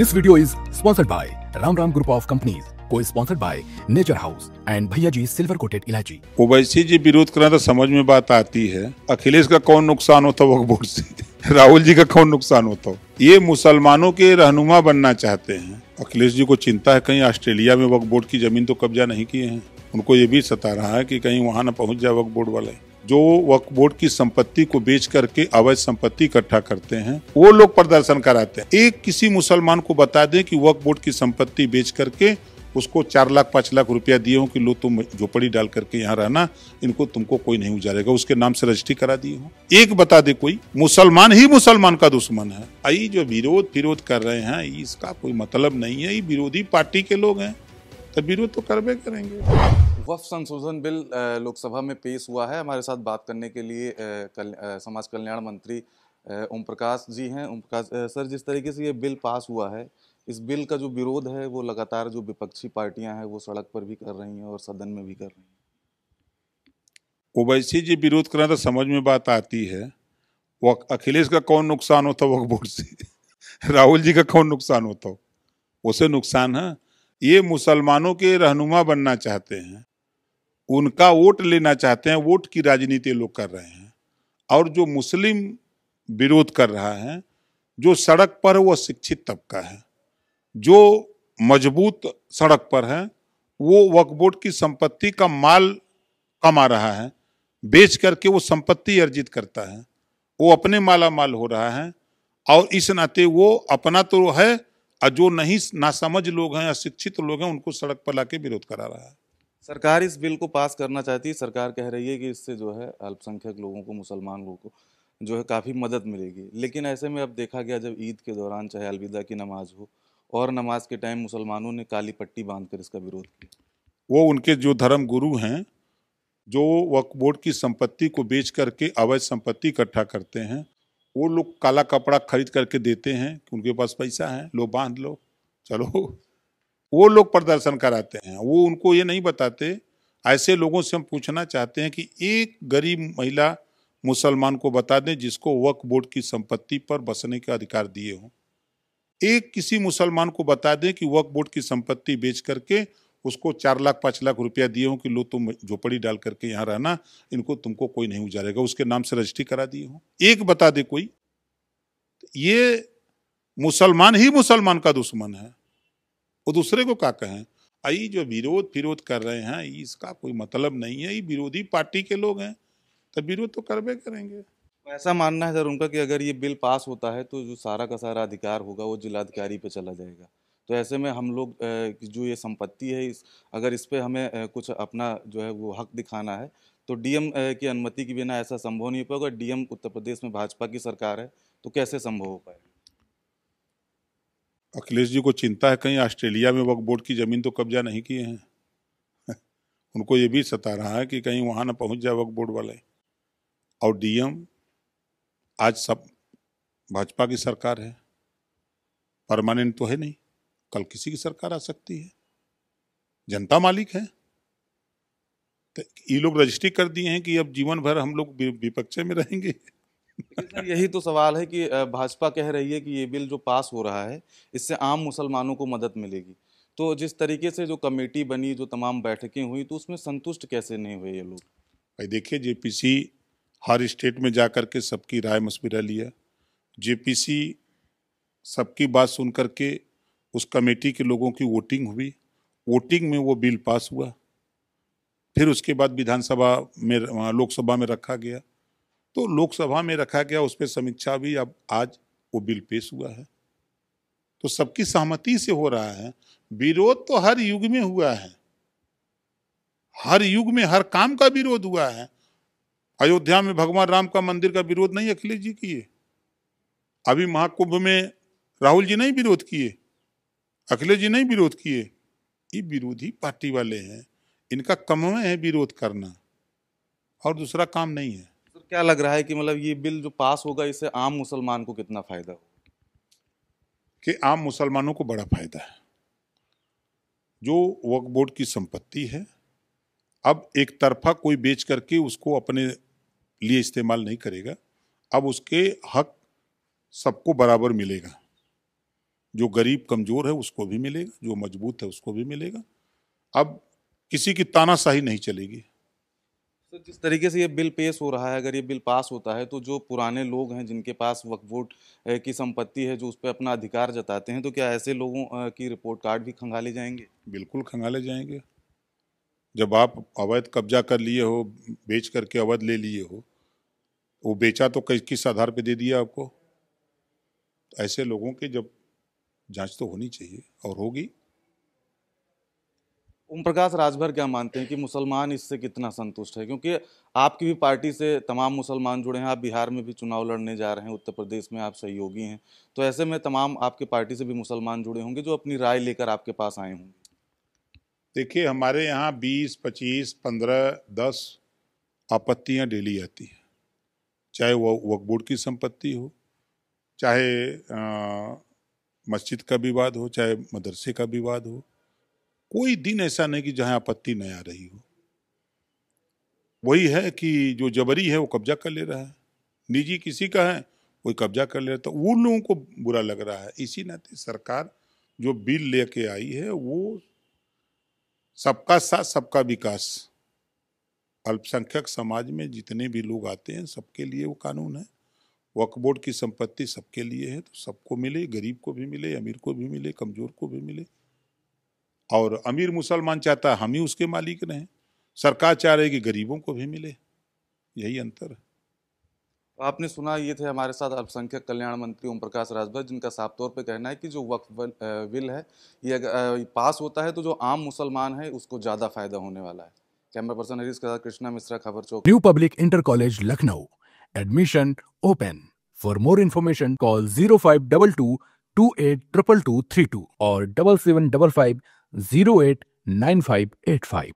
This video is sponsored by Ram Ram Group of Companies, co-sponsored by Nature House and भैया G silver coated इलायची। ओवैसी जी विरोध करना तो समझ में बात आती है। अखिलेश का कौन नुकसान होता वक्फ बोर्ड से, राहुल जी का कौन नुकसान होता। ये मुसलमानों के रहनुमा बनना चाहते हैं। अखिलेश जी को चिंता है कहीं ऑस्ट्रेलिया में वक्फ बोर्ड की जमीन तो कब्जा नहीं किए हैं। उनको ये भी सता रहा है कि कहीं वहां न पहुंच जाए वक्फ बोर्ड वाले। जो वक्फ बोर्ड की संपत्ति को बेच करके अवैध संपत्ति इकट्ठा करते हैं वो लोग प्रदर्शन कराते हैं। एक किसी मुसलमान को बता दें कि वक्फ बोर्ड की संपत्ति बेच करके उसको 4 लाख 5 लाख रुपया दिए हो कि लो तुम झोपड़ी डाल करके यहाँ रहना, इनको तुमको कोई नहीं उजारेगा, उसके नाम से रजिस्ट्री करा दिए हो। एक बता दे कोई मुसलमान ही मुसलमान का दुश्मन है। आई जो विरोध कर रहे हैं इसका कोई मतलब नहीं है। ये विरोधी पार्टी के लोग हैं तो विरोध तो करबे करेंगे। वक्फ संशोधन बिल लोकसभा में पेश हुआ है। हमारे साथ बात करने के लिए समाज कल्याण मंत्री ओम प्रकाश जी हैं। ओम प्रकाश सर, जिस तरीके से ये बिल पास हुआ है, इस बिल का जो विरोध है वो लगातार जो विपक्षी पार्टियां हैं वो सड़क पर भी कर रही हैं और सदन में भी कर रही हैं। ओवैसी जी विरोध करना तो समझ में बात आती है। वो अखिलेश का कौन नुकसान होता वक्फ बोर्ड से, राहुल जी का कौन नुकसान होता, उसे नुकसान है। ये मुसलमानों के रहनुमा बनना चाहते हैं, उनका वोट लेना चाहते हैं। वोट की राजनीति लोग कर रहे हैं। और जो मुस्लिम विरोध कर रहा है, जो सड़क पर वो शिक्षित तबका है, जो मजबूत सड़क पर है, वो वक्फ बोर्ड की संपत्ति का माल कमा रहा है, बेच करके वो संपत्ति अर्जित करता है, वो अपने माला माल हो रहा है। और इस नाते वो अपना तो है, और जो नहीं नासमझ लोग हैं, अशिक्षित लोग हैं, उनको सड़क पर लाके विरोध करा रहा है। सरकार इस बिल को पास करना चाहती है। सरकार कह रही है कि इससे जो है अल्पसंख्यक लोगों को, मुसलमान लोगों को जो है काफ़ी मदद मिलेगी। लेकिन ऐसे में अब देखा गया, जब ईद के दौरान चाहे अलविदा की नमाज हो और नमाज के टाइम मुसलमानों ने काली पट्टी बांधकर इसका विरोध किया। वो उनके जो धर्म गुरु हैं, जो वक्फ बोर्ड की संपत्ति को बेच करके अवैध संपत्ति इकट्ठा करते हैं, वो लोग काला कपड़ा खरीद करके देते हैं कि उनके पास पैसा है, लो बांध लो चलो। वो लोग प्रदर्शन कराते हैं। वो उनको ये नहीं बताते। ऐसे लोगों से हम पूछना चाहते हैं कि एक गरीब महिला मुसलमान को बता दें जिसको वक्फ बोर्ड की संपत्ति पर बसने का अधिकार दिए हो। एक किसी मुसलमान को बता दें कि वक्फ बोर्ड की संपत्ति बेच करके उसको 4 लाख 5 लाख रुपया दिए हो कि लो तुम झोपड़ी डाल करके यहाँ रहना, इनको तुमको कोई नहीं उजारेगा, उसके नाम से रजिस्ट्री करा दिए हो। एक बता दे कोई। ये मुसलमान ही मुसलमान का दुश्मन है, वो दूसरे को क्या कहें। आई जो विरोध कर रहे हैं इसका कोई मतलब नहीं है। ये विरोधी पार्टी के लोग हैं तो विरोध तो करबे करेंगे। ऐसा मानना है सर उनका कि अगर ये बिल पास होता है तो जो सारा का सारा अधिकार होगा वो जिलाधिकारी पे चला जाएगा। तो ऐसे में हम लोग जो ये संपत्ति है, अगर इस पे हमें कुछ अपना जो है वो हक दिखाना है तो डीएम की अनुमति के बिना ऐसा संभव नहीं हो पाएगा। डीएम उत्तर प्रदेश में भाजपा की सरकार है तो कैसे संभव हो पाएगा। अखिलेश जी को चिंता है कहीं ऑस्ट्रेलिया में वक्फ बोर्ड की जमीन तो कब्जा नहीं किए हैं। उनको ये भी सता रहा है कि कहीं वहां न पहुंच जाए वक्फ बोर्ड वाले। और डीएम आज सब भाजपा की सरकार है, परमानेंट तो है नहीं, कल किसी की सरकार आ सकती है, जनता मालिक है। तो ये लोग रजिस्ट्री कर दिए हैं कि अब जीवन भर हम लोग विपक्ष में रहेंगे। सर यही तो सवाल है कि भाजपा कह रही है कि ये बिल जो पास हो रहा है इससे आम मुसलमानों को मदद मिलेगी। तो जिस तरीके से जो कमेटी बनी, जो तमाम बैठकें हुई, तो उसमें संतुष्ट कैसे नहीं हुए ये लोग। भाई देखिए, जेपीसी हर स्टेट में जाकर के सबकी राय मशविरा लिया। जेपीसी सबकी बात सुन करके उस कमेटी के लोगों की वोटिंग हुई। वोटिंग में वो बिल पास हुआ। फिर उसके बाद विधानसभा में, लोकसभा में रखा गया। तो लोकसभा में रखा गया, उस पर समीक्षा भी। अब आज वो बिल पेश हुआ है तो सबकी सहमति से हो रहा है। विरोध तो हर युग में हुआ है, हर युग में हर काम का विरोध हुआ है। अयोध्या में भगवान राम का मंदिर का विरोध नहीं अखिलेश जी किए। अभी महाकुंभ में राहुल जी नहीं विरोध किए, अखिलेश जी नहीं विरोध किए। ये विरोधी पार्टी वाले हैं, इनका काम है विरोध करना और दूसरा काम नहीं है। सर क्या लग रहा है कि मतलब ये बिल जो पास होगा इससे आम मुसलमान को कितना फायदा होगा। कि आम मुसलमानों को बड़ा फायदा है। जो वक्फ बोर्ड की संपत्ति है, अब एक तरफा कोई बेच करके उसको अपने लिए इस्तेमाल नहीं करेगा। अब उसके हक सबको बराबर मिलेगा। जो गरीब कमजोर है उसको भी मिलेगा, जो मजबूत है उसको भी मिलेगा। अब किसी की तानाशाही नहीं चलेगी। तो जिस तरीके से ये बिल पेश हो रहा है, अगर ये बिल पास होता है तो जो पुराने लोग हैं जिनके पास वक्फ बोर्ड की संपत्ति है, जो उस पर अपना अधिकार जताते हैं, तो क्या ऐसे लोगों की रिपोर्ट कार्ड भी खंगाले जाएंगे? बिल्कुल खंगाले जाएंगे। जब आप अवैध कब्जा कर लिए हो, बेच करके अवैध ले लिए हो, वो बेचा तो किस आधार पे दे दिया आपको? ऐसे लोगों की जब जांच तो होनी चाहिए और होगी। ओम प्रकाश राजभर क्या मानते हैं कि मुसलमान इससे कितना संतुष्ट है? क्योंकि आपकी भी पार्टी से तमाम मुसलमान जुड़े हैं, आप बिहार में भी चुनाव लड़ने जा रहे हैं, उत्तर प्रदेश में आप सहयोगी हैं, तो ऐसे में तमाम आपके पार्टी से भी मुसलमान जुड़े होंगे जो अपनी राय लेकर आपके पास आए होंगे। देखिए, हमारे यहाँ 20, 25, 15, 10 आपत्तियां डेली आती हैं, चाहे वो वक्फ बोर्ड की संपत्ति हो, चाहे मस्जिद का विवाद हो, चाहे मदरसे का विवाद हो। कोई दिन ऐसा नहीं कि जहां आपत्ति न आ रही हो। वही है कि जो जबरी है वो कब्जा कर ले रहा है, निजी किसी का है कोई कब्जा कर ले रहा है, तो उन लोगों को बुरा लग रहा है। इसी नाते सरकार जो बिल लेके आई है वो सबका साथ सबका विकास, अल्पसंख्यक समाज में जितने भी लोग आते हैं सबके लिए वो कानून है। वक्फ बोर्ड की संपत्ति सबके लिए है, तो सबको मिले, गरीब को भी मिले, अमीर को भी मिले, कमजोर को भी मिले। और अमीर मुसलमान चाहता है हम ही उसके मालिक रहें, सरकार चाह रही है कि गरीबों को भी मिले। यही अंतर है। आपने सुना, ये थे हमारे साथ अल्पसंख्यक कल्याण मंत्री ओम प्रकाश राजभर, जिनका साफ तौर पे कहना है कि जो वक्फ बिल है ये अगर पास होता है तो जो आम मुसलमान है उसको ज़्यादा फायदा होने वाला है। कैमरा पर्सन हरीश के साथ कृष्णा मिश्रा, खबर चौक। New Public Inter College, Lucknow. Admission open. For more information, call 0522 282232 or 7755 089585.